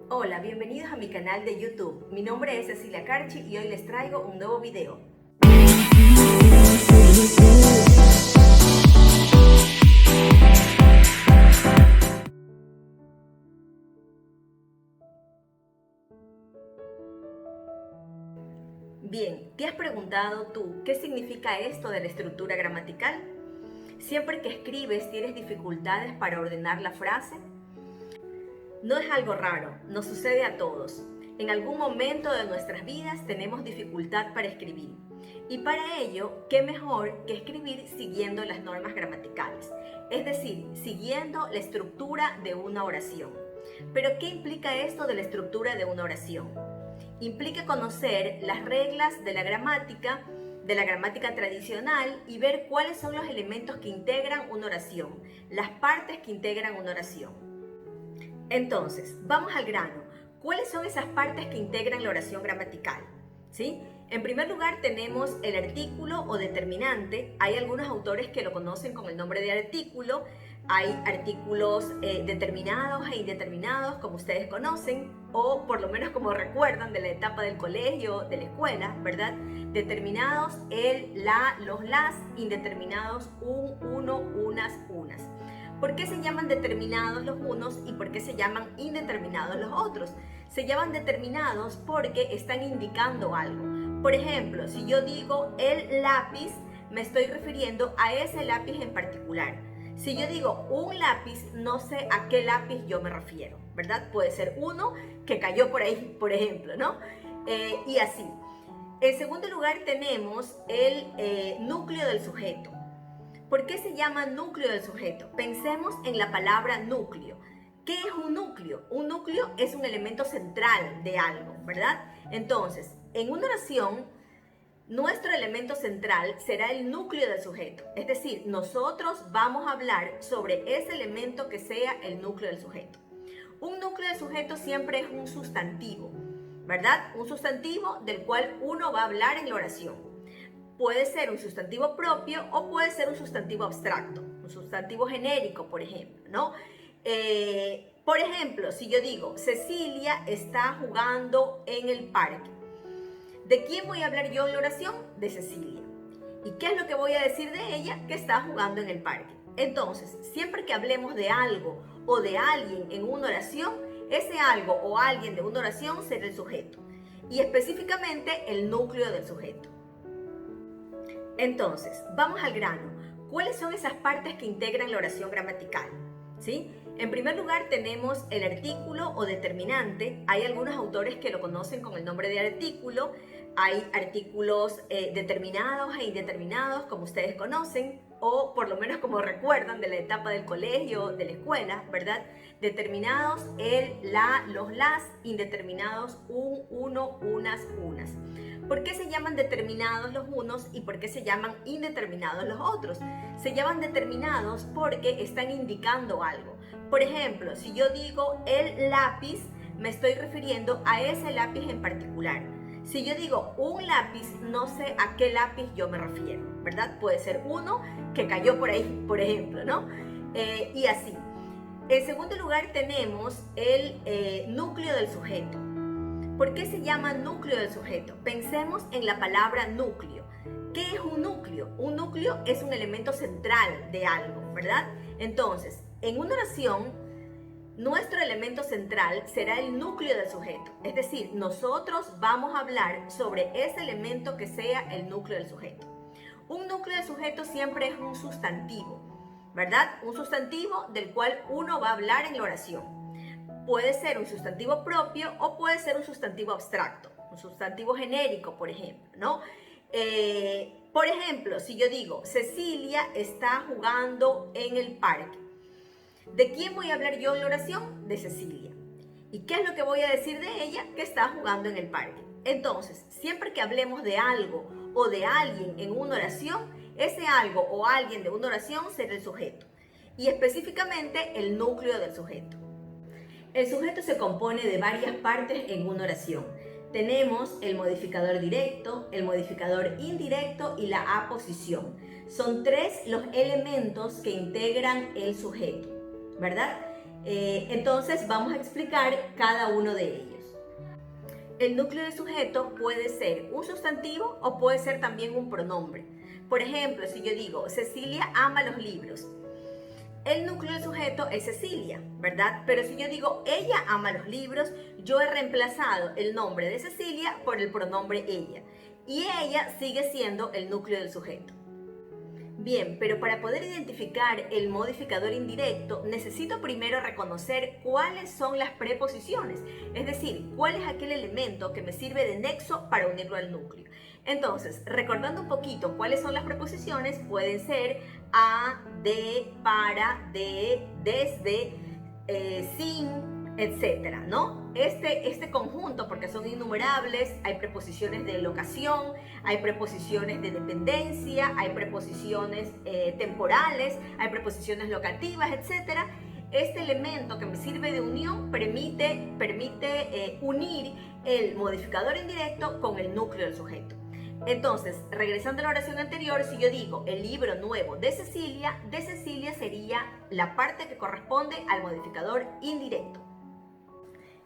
Hola, bienvenidos a mi canal de YouTube. Mi nombre es Cecilia Carchi y hoy les traigo un nuevo video. Bien, ¿te has preguntado tú qué significa esto de la estructura gramatical? ¿Siempre que escribes tienes dificultades para ordenar la frase? No es algo raro, nos sucede a todos. En algún momento de nuestras vidas tenemos dificultad para escribir. Y para ello, ¿qué mejor que escribir siguiendo las normas gramaticales? Es decir, siguiendo la estructura de una oración. Pero ¿qué implica esto de la estructura de una oración? Implica conocer las reglas de la gramática tradicional y ver cuáles son los elementos que integran una oración, las partes que integran una oración. Entonces, vamos al grano. ¿Cuáles son esas partes que integran la oración gramatical? ¿Sí? En primer lugar tenemos el artículo o determinante. Hay algunos autores que lo conocen con el nombre de artículo. Hay artículos determinados e indeterminados, como ustedes conocen, o por lo menos como recuerdan de la etapa del colegio, de la escuela, ¿verdad? Determinados, el, la, los, las, indeterminados, un, uno, unas, unas. ¿Por qué se llaman determinados los unos y por qué se llaman indeterminados los otros? Se llaman determinados porque están indicando algo. Por ejemplo, si yo digo el lápiz, me estoy refiriendo a ese lápiz en particular. Si yo digo un lápiz, no sé a qué lápiz yo me refiero, ¿verdad? Puede ser uno que cayó por ahí, por ejemplo, ¿no? Y así. En segundo lugar tenemos el núcleo del sujeto. ¿Por qué se llama núcleo del sujeto? Pensemos en la palabra núcleo. ¿Qué es un núcleo? Un núcleo es un elemento central de algo, ¿verdad? Entonces, en una oración, nuestro elemento central será el núcleo del sujeto. Es decir, nosotros vamos a hablar sobre ese elemento que sea el núcleo del sujeto. Un núcleo del sujeto siempre es un sustantivo, ¿verdad? Un sustantivo del cual uno va a hablar en la oración. Puede ser un sustantivo propio o puede ser un sustantivo abstracto, un sustantivo genérico, por ejemplo, ¿no? Por ejemplo, si yo digo, Cecilia está jugando en el parque. ¿De quién voy a hablar yo en la oración? De Cecilia. ¿Y qué es lo que voy a decir de ella? Que está jugando en el parque. Entonces, siempre que hablemos de algo o de alguien en una oración, ese algo o alguien de una oración será el sujeto. Y específicamente el núcleo del sujeto. Entonces, vamos al grano. ¿Cuáles son esas partes que integran la oración gramatical? ¿Sí? En primer lugar tenemos el artículo o determinante. Hay algunos autores que lo conocen con el nombre de artículo. Hay artículos determinados e indeterminados, como ustedes conocen, o por lo menos como recuerdan de la etapa del colegio, de la escuela, ¿verdad? Determinados, el, la, los, las, indeterminados, un, uno, unas, unas. ¿Por qué se llaman determinados los unos y por qué se llaman indeterminados los otros? Se llaman determinados porque están indicando algo. Por ejemplo, si yo digo el lápiz, me estoy refiriendo a ese lápiz en particular. Si yo digo un lápiz, no sé a qué lápiz yo me refiero, ¿verdad? Puede ser uno que cayó por ahí, por ejemplo, ¿no? Y así. En segundo lugar tenemos el núcleo del sujeto. ¿Por qué se llama núcleo del sujeto? Pensemos en la palabra núcleo. ¿Qué es un núcleo? Un núcleo es un elemento central de algo, ¿verdad? Entonces, en una oración, nuestro elemento central será el núcleo del sujeto. Es decir, nosotros vamos a hablar sobre ese elemento que sea el núcleo del sujeto. Un núcleo del sujeto siempre es un sustantivo, ¿verdad? Un sustantivo del cual uno va a hablar en la oración. Puede ser un sustantivo propio o puede ser un sustantivo abstracto, un sustantivo genérico, por ejemplo, ¿no? Por ejemplo, si yo digo, Cecilia está jugando en el parque. ¿De quién voy a hablar yo en la oración? De Cecilia. ¿Y qué es lo que voy a decir de ella? Que está jugando en el parque. Entonces, siempre que hablemos de algo o de alguien en una oración, ese algo o alguien de una oración será el sujeto. Y específicamente el núcleo del sujeto. El sujeto se compone de varias partes en una oración. Tenemos el modificador directo, el modificador indirecto y la aposición. Son tres los elementos que integran el sujeto, ¿verdad? Entonces vamos a explicar cada uno de ellos. El núcleo de sujeto puede ser un sustantivo o puede ser también un pronombre. Por ejemplo, si yo digo, Cecilia ama los libros, el núcleo del sujeto es Cecilia, ¿verdad? Pero si yo digo, ella ama los libros, yo he reemplazado el nombre de Cecilia por el pronombre ella. Y ella sigue siendo el núcleo del sujeto. Bien, pero para poder identificar el modificador indirecto, necesito primero reconocer cuáles son las preposiciones, es decir, cuál es aquel elemento que me sirve de nexo para unirlo al núcleo. Entonces, recordando un poquito cuáles son las preposiciones, pueden ser a, de, para, de, desde, sin, etcétera, ¿no? Este conjunto, porque son innumerables, hay preposiciones de locación, hay preposiciones de dependencia, hay preposiciones temporales, hay preposiciones locativas, etcétera. Este elemento que me sirve de unión permite unir el modificador indirecto con el núcleo del sujeto. Entonces, regresando a la oración anterior, si yo digo el libro nuevo de Cecilia sería la parte que corresponde al modificador indirecto.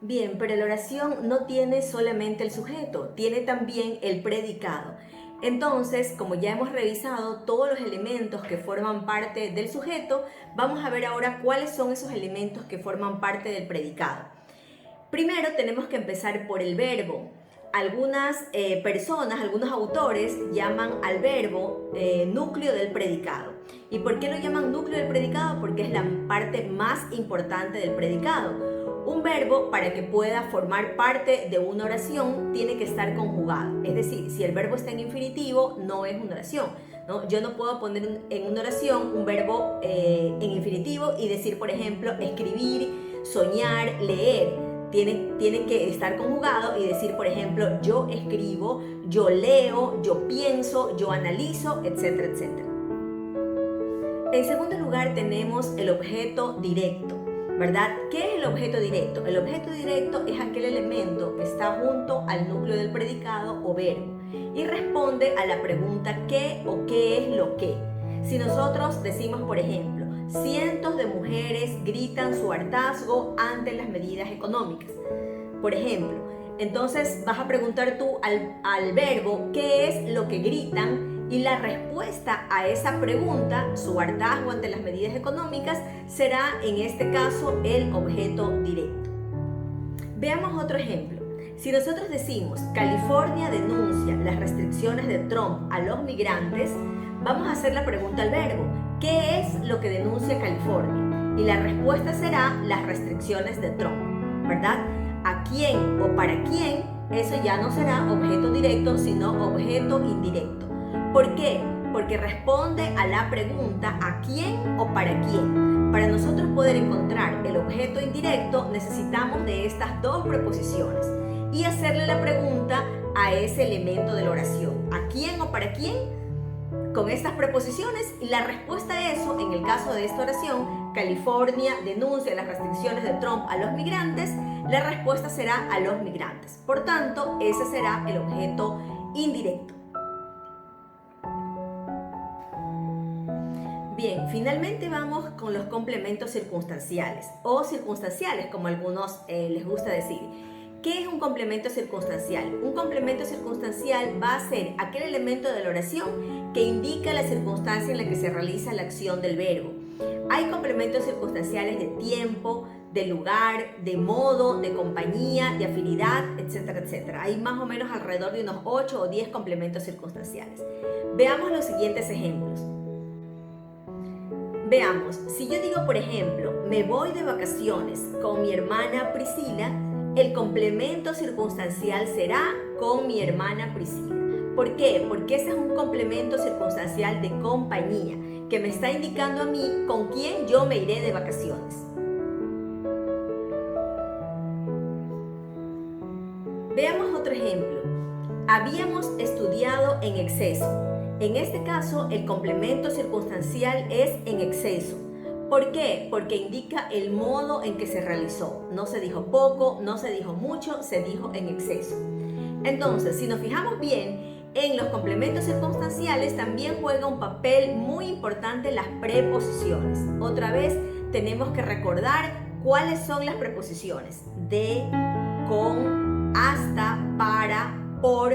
Bien, pero la oración no tiene solamente el sujeto, tiene también el predicado. Entonces, como ya hemos revisado todos los elementos que forman parte del sujeto, vamos a ver ahora cuáles son esos elementos que forman parte del predicado. Primero tenemos que empezar por el verbo. Algunas personas, algunos autores llaman al verbo núcleo del predicado. ¿Y por qué lo llaman núcleo del predicado? Porque es la parte más importante del predicado. Un verbo, para que pueda formar parte de una oración, tiene que estar conjugado. Es decir, si el verbo está en infinitivo, no es una oración, ¿no? Yo no puedo poner en una oración un verbo en infinitivo y decir, por ejemplo, escribir, soñar, leer. Tiene que estar conjugado y decir, por ejemplo, yo escribo, yo leo, yo pienso, yo analizo, etcétera, etcétera. En segundo lugar tenemos el objeto directo, ¿verdad? ¿Qué es el objeto directo? El objeto directo es aquel elemento que está junto al núcleo del predicado o verbo y responde a la pregunta ¿qué o qué es lo que? Si nosotros decimos, por ejemplo, cientos de mujeres gritan su hartazgo ante las medidas económicas, por ejemplo, entonces vas a preguntar tú al verbo ¿qué es lo que gritan? Y la respuesta a esa pregunta, su hartazgo ante las medidas económicas, será en este caso el objeto directo. Veamos otro ejemplo. Si nosotros decimos California denuncia las restricciones de Trump a los migrantes, vamos a hacer la pregunta al verbo ¿qué es lo que denuncia California? Y la respuesta será las restricciones de Trump, ¿verdad? ¿A quién o para quién? Eso ya no será objeto directo, sino objeto indirecto. ¿Por qué? Porque responde a la pregunta ¿a quién o para quién? Para nosotros poder encontrar el objeto indirecto necesitamos de estas dos preposiciones y hacerle la pregunta a ese elemento de la oración. ¿A quién o para quién? Con estas preposiciones y la respuesta a eso, en el caso de esta oración, California denuncia las restricciones de Trump a los migrantes, la respuesta será a los migrantes. Por tanto, ese será el objeto indirecto. Bien, finalmente vamos con los complementos circunstanciales o circunstanciales, como a algunos les gusta decir. ¿Qué es un complemento circunstancial? Un complemento circunstancial va a ser aquel elemento de la oración que indica la circunstancia en la que se realiza la acción del verbo. Hay complementos circunstanciales de tiempo, de lugar, de modo, de compañía, de afinidad, etcétera, etcétera. Hay más o menos alrededor de unos 8 o 10 complementos circunstanciales. Veamos los siguientes ejemplos. Veamos, si yo digo, por ejemplo, me voy de vacaciones con mi hermana Priscila, el complemento circunstancial será con mi hermana Priscila. ¿Por qué? Porque ese es un complemento circunstancial de compañía que me está indicando a mí con quién yo me iré de vacaciones. Veamos otro ejemplo. Habíamos estudiado en exceso. En este caso, el complemento circunstancial es en exceso. ¿Por qué? Porque indica el modo en que se realizó. No se dijo poco, no se dijo mucho, se dijo en exceso. Entonces, si nos fijamos bien, en los complementos circunstanciales también juega un papel muy importante las preposiciones. Otra vez, tenemos que recordar cuáles son las preposiciones de, con, hasta, para, por,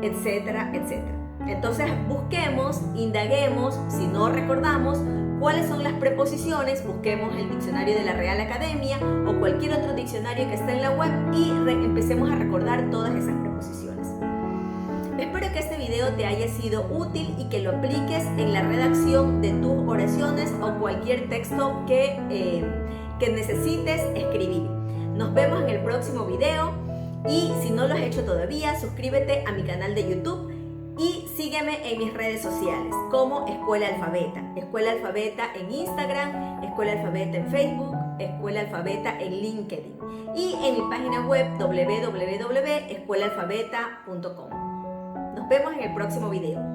etcétera, etcétera. Entonces busquemos, indaguemos, si no recordamos cuáles son las preposiciones, busquemos el diccionario de la Real Academia o cualquier otro diccionario que esté en la web y empecemos a recordar todas esas preposiciones. Espero que este video te haya sido útil y que lo apliques en la redacción de tus oraciones o cualquier texto que necesites escribir. Nos vemos en el próximo video y si no lo has hecho todavía, suscríbete a mi canal de YouTube y sígueme en mis redes sociales como Escuela Alfabeta. Escuela Alfabeta en Instagram, Escuela Alfabeta en Facebook, Escuela Alfabeta en LinkedIn y en mi página web www.escuelaalfabeta.com. Nos vemos en el próximo video.